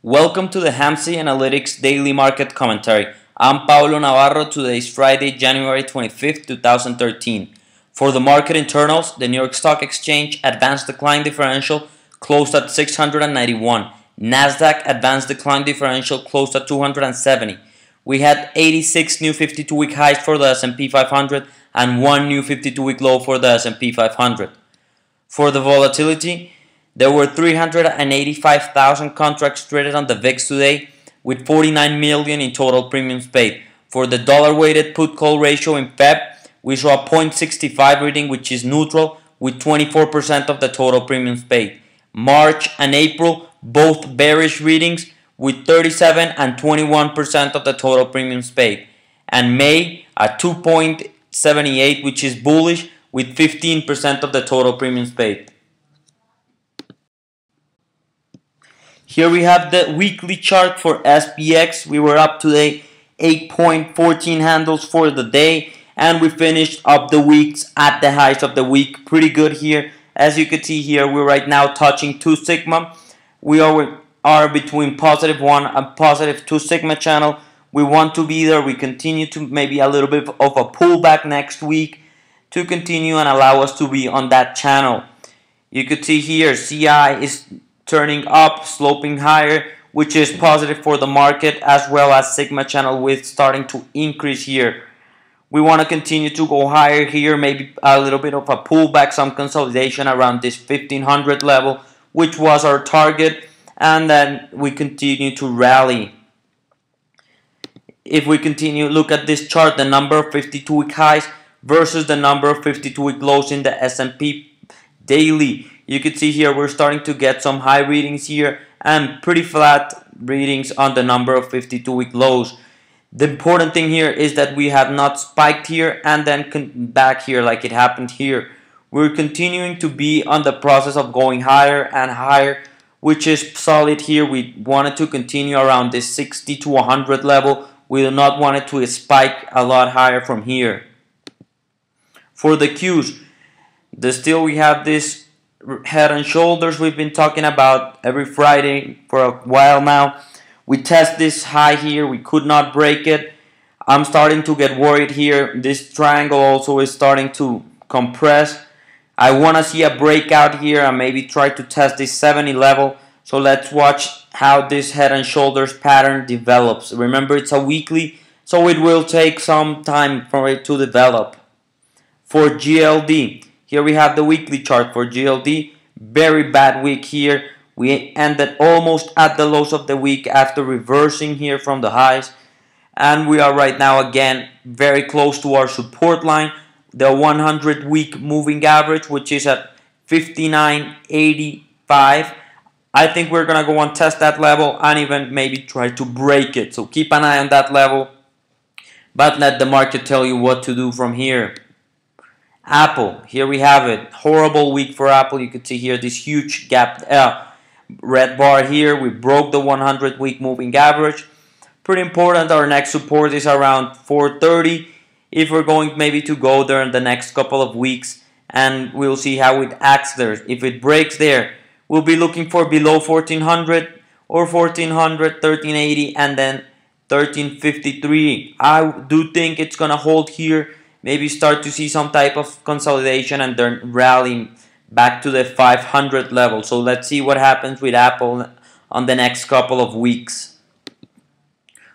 Welcome to the Hamsi Analytics Daily Market Commentary. I'm Paulo Navarro. Today is Friday, January 25th, 2013. For the market internals, the New York Stock Exchange Advanced Decline Differential closed at 691. Nasdaq Advanced Decline Differential closed at 270. We had 86 new 52-week highs for the S&P 500 and 1 new 52-week low for the S&P 500. For the volatility, there were 385,000 contracts traded on the VIX today, with 49 million in total premiums paid. For the dollar-weighted put-call ratio in Feb, we saw a 0.65 reading, which is neutral, with 24% of the total premiums paid. March and April, both bearish readings, with 37 and 21% of the total premiums paid. And May, a 2.78, which is bullish, with 15% of the total premiums paid. Here we have the weekly chart for SPX. We were up today 8.14 handles for the day, and we finished up the weeks at the highs of the week. Pretty good here. As you can see here, we're right now touching 2 sigma. We are between positive 1 and positive 2 sigma channel. We want to be there. We continue to maybe a little bit of a pullback next week to continue and allow us to be on that channel. You could see here CI is turning up, sloping higher, which is positive for the market, as well as sigma channel width starting to increase here. We want to continue to go higher here, maybe a little bit of a pullback, some consolidation around this 1500 level, which was our target, and then we continue to rally. If we continue, look at this chart, the number of 52-week highs versus the number of 52-week lows in the S&P daily. You can see here we're starting to get some high readings here and pretty flat readings on the number of 52-week lows. The important thing here is that we have not spiked here and then back here like it happened here. We're continuing to be on the process of going higher and higher, which is solid here. We wanted to continue around this 60 to 100 level. We do not want it to spike a lot higher from here. For the Qs, still we have this head and shoulders we've been talking about every Friday for a while now. We test this high here. We could not break it. I'm starting to get worried here. This triangle also is starting to compress. I want to see a breakout here and maybe try to test this 70 level. So let's watch how this head and shoulders pattern develops. Remember, it's a weekly, so it will take some time for it to develop. For GLD, here we have the weekly chart for GLD. Very bad week here. We ended almost at the lows of the week after reversing here from the highs. And we are right now again very close to our support line, the 100-week moving average, which is at 59.85. I think we're going to go and test that level and even maybe try to break it. So keep an eye on that level, but let the market tell you what to do from here. Apple, here we have it. Horrible week for Apple. You can see here this huge gap, red bar here. We broke the 100-week moving average. Pretty important. Our next support is around 430. If we're going maybe to go there in the next couple of weeks, and we'll see how it acts there. If it breaks there, we'll be looking for below 1400 or 1400, 1380, and then 1353. I do think it's gonna hold here. Maybe start to see some type of consolidation and then rallying back to the 500 level. So let's see what happens with Apple on the next couple of weeks.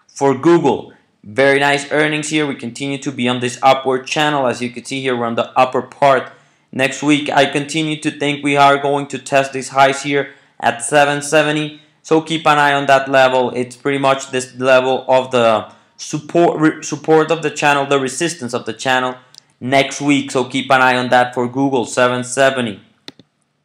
For Google, very nice earnings here. We continue to be on this upward channel. As you can see here, we're on the upper part. Next week, I continue to think we are going to test these highs here at 770. So keep an eye on that level. It's pretty much this level of the support of the channel, the resistance of the channel next week. So keep an eye on that for Google, 770.